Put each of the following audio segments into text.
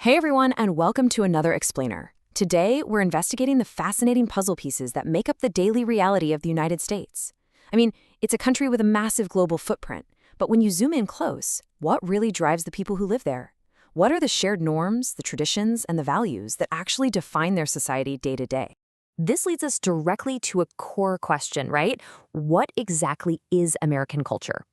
Hey everyone, and welcome to another Explainer. Today, we're investigating the fascinating puzzle pieces that make up the daily reality of the United States. I mean, it's a country with a massive global footprint, but when you zoom in close, what really drives the people who live there? What are the shared norms, the traditions, and the values that actually define their society day to day? This leads us directly to a core question, right? What exactly is American culture?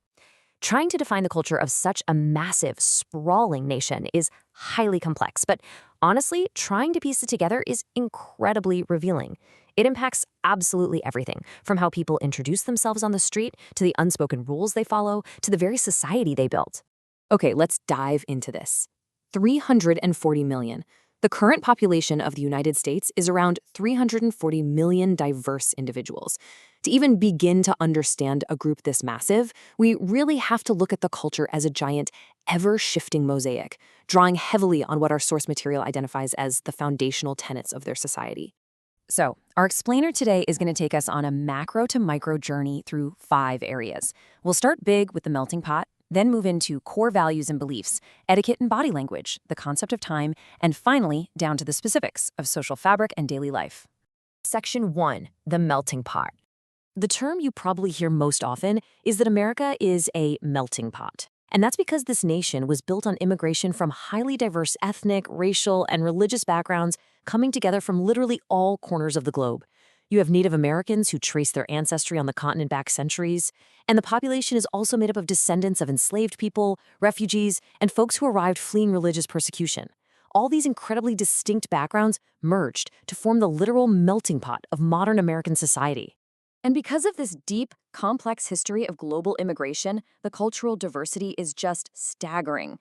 Trying to define the culture of such a massive, sprawling nation is highly complex, but honestly, trying to piece it together is incredibly revealing. It impacts absolutely everything, from how people introduce themselves on the street, to the unspoken rules they follow, to the very society they built. Okay, let's dive into this. 340 million. The current population of the United States is around 340 million diverse individuals. To even begin to understand a group this massive, we really have to look at the culture as a giant, ever-shifting mosaic, drawing heavily on what our source material identifies as the foundational tenets of their society. So, our explainer today is going to take us on a macro to micro journey through 5 areas. We'll start big with the melting pot, then move into core values and beliefs, etiquette and body language, the concept of time, and finally, down to the specifics of social fabric and daily life. Section 1. The melting pot. The term you probably hear most often is that America is a melting pot. And that's because this nation was built on immigration from highly diverse ethnic, racial, and religious backgrounds coming together from literally all corners of the globe. You have Native Americans who trace their ancestry on the continent back centuries, and the population is also made up of descendants of enslaved people, refugees, and folks who arrived fleeing religious persecution. All these incredibly distinct backgrounds merged to form the literal melting pot of modern American society. And because of this deep, complex history of global immigration, the cultural diversity is just staggering.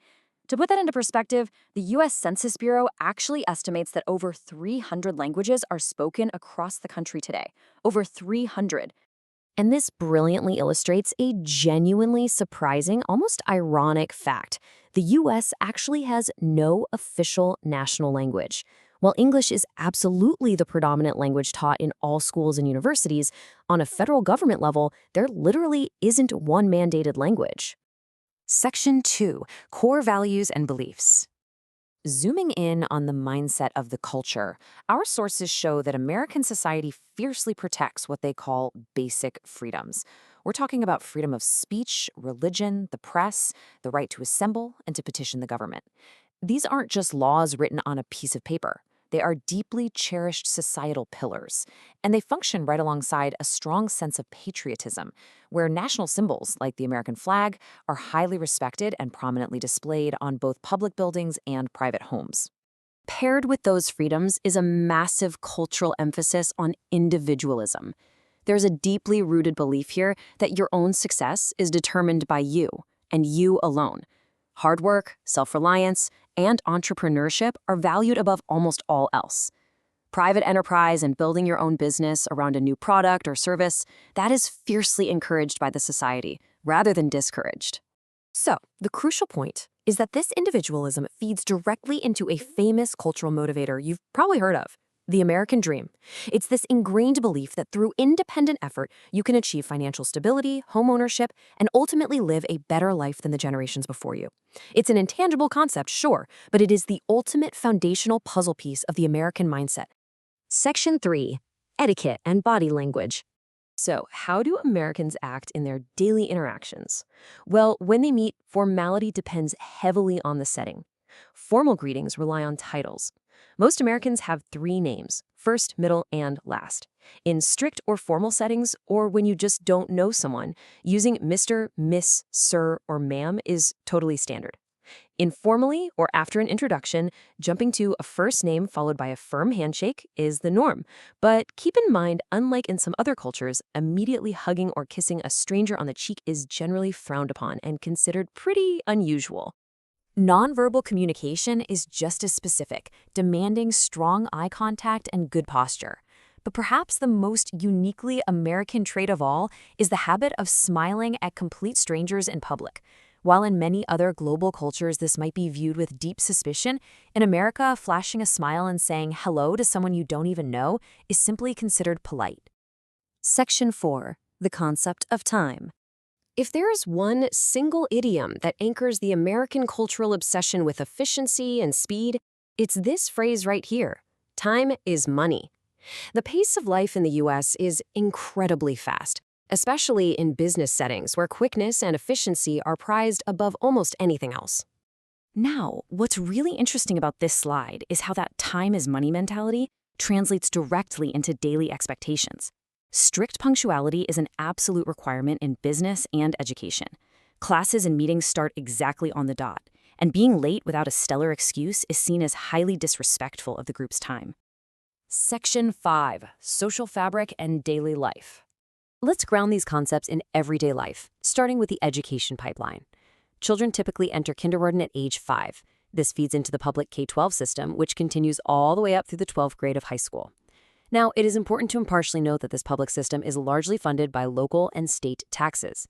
To put that into perspective, the U.S. Census Bureau actually estimates that over 300 languages are spoken across the country today. Over 300. And this brilliantly illustrates a genuinely surprising, almost ironic fact. The U.S. actually has no official national language. While English is absolutely the predominant language taught in all schools and universities, on a federal government level, there literally isn't one mandated language. Section 2. Core Values and Beliefs. Zooming in on the mindset of the culture, our sources show that American society fiercely protects what they call basic freedoms. We're talking about freedom of speech, religion, the press, the right to assemble, and to petition the government. These aren't just laws written on a piece of paper. They are deeply cherished societal pillars, and they function right alongside a strong sense of patriotism, where national symbols like the American flag are highly respected and prominently displayed on both public buildings and private homes. Paired with those freedoms is a massive cultural emphasis on individualism. There's a deeply rooted belief here that your own success is determined by you, and you alone. Hard work, self-reliance, and entrepreneurship are valued above almost all else. Private enterprise and building your own business around a new product or service, that is fiercely encouraged by the society, rather than discouraged. So, the crucial point is that this individualism feeds directly into a famous cultural motivator you've probably heard of, the American dream. It's this ingrained belief that through independent effort, you can achieve financial stability, home ownership, and ultimately live a better life than the generations before you. It's an intangible concept, sure, but it is the ultimate foundational puzzle piece of the American mindset. Section 3. Etiquette and body language. So, how do Americans act in their daily interactions? Well, when they meet, formality depends heavily on the setting. Formal greetings rely on titles. Most Americans have 3 names, first, middle, and last. In strict or formal settings, or when you just don't know someone, using Mr., Miss, Sir, or Ma'am is totally standard. Informally, or after an introduction, jumping to a first name followed by a firm handshake is the norm. But keep in mind, unlike in some other cultures, immediately hugging or kissing a stranger on the cheek is generally frowned upon and considered pretty unusual. Nonverbal communication is just as specific, demanding strong eye contact and good posture. But perhaps the most uniquely American trait of all is the habit of smiling at complete strangers in public. While in many other global cultures this might be viewed with deep suspicion, in America, flashing a smile and saying hello to someone you don't even know is simply considered polite. Section 4. The concept of time. If there is one single idiom that anchors the American cultural obsession with efficiency and speed, It's this phrase right here. Time is money. The pace of life in the U.S. is incredibly fast, especially in business settings where quickness and efficiency are prized above almost anything else. Now, what's really interesting about this slide is how that time is money mentality translates directly into daily expectations. Strict punctuality is an absolute requirement in business and education. Classes and meetings start exactly on the dot, and being late without a stellar excuse is seen as highly disrespectful of the group's time. Section 5. Social Fabric and Daily Life. Let's ground these concepts in everyday life, starting with the education pipeline. Children typically enter kindergarten at age 5. This feeds into the public K-12 system, which continues all the way up through the 12th grade of high school. Now, it is important to impartially note that this public system is largely funded by local and state taxes.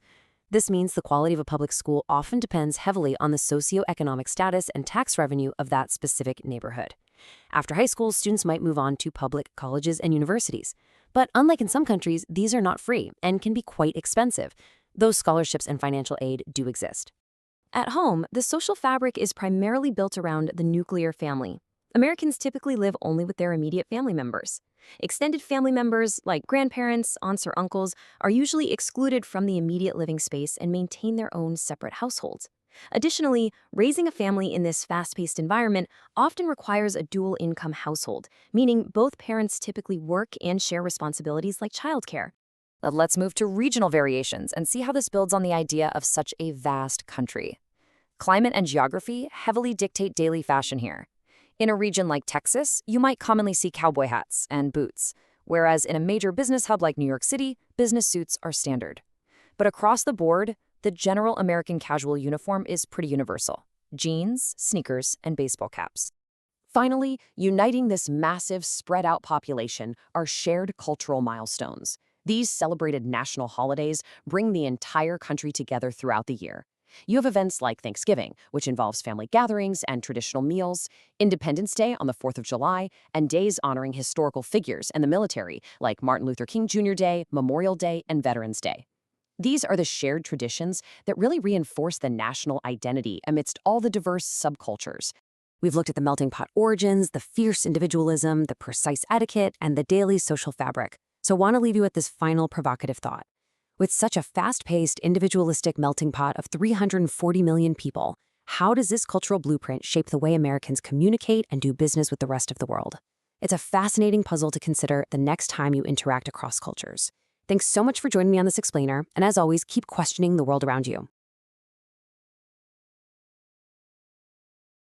This means the quality of a public school often depends heavily on the socioeconomic status and tax revenue of that specific neighborhood. After high school, students might move on to public colleges and universities. But unlike in some countries, these are not free and can be quite expensive, though scholarships and financial aid do exist. At home, the social fabric is primarily built around the nuclear family. Americans typically live only with their immediate family members. Extended family members, like grandparents, aunts, or uncles, are usually excluded from the immediate living space and maintain their own separate households. Additionally, raising a family in this fast-paced environment often requires a dual-income household, meaning both parents typically work and share responsibilities like childcare. Let's move to regional variations and see how this builds on the idea of such a vast country. Climate and geography heavily dictate daily fashion here. In a region like Texas, you might commonly see cowboy hats and boots, whereas in a major business hub like New York City, business suits are standard. But across the board, the general American casual uniform is pretty universal: jeans, sneakers, and baseball caps. Finally, uniting this massive, spread-out population are shared cultural milestones. These celebrated national holidays bring the entire country together throughout the year. You have events like Thanksgiving, which involves family gatherings and traditional meals, Independence Day on the 4th of July, and days honoring historical figures and the military, like Martin Luther King Jr. Day, Memorial Day, and Veterans Day. These are the shared traditions that really reinforce the national identity amidst all the diverse subcultures. We've looked at the melting pot origins, the fierce individualism, the precise etiquette, and the daily social fabric. So I want to leave you with this final provocative thought. With such a fast-paced, individualistic melting pot of 340 million people, how does this cultural blueprint shape the way Americans communicate and do business with the rest of the world? It's a fascinating puzzle to consider the next time you interact across cultures. Thanks so much for joining me on this explainer, and as always, keep questioning the world around you.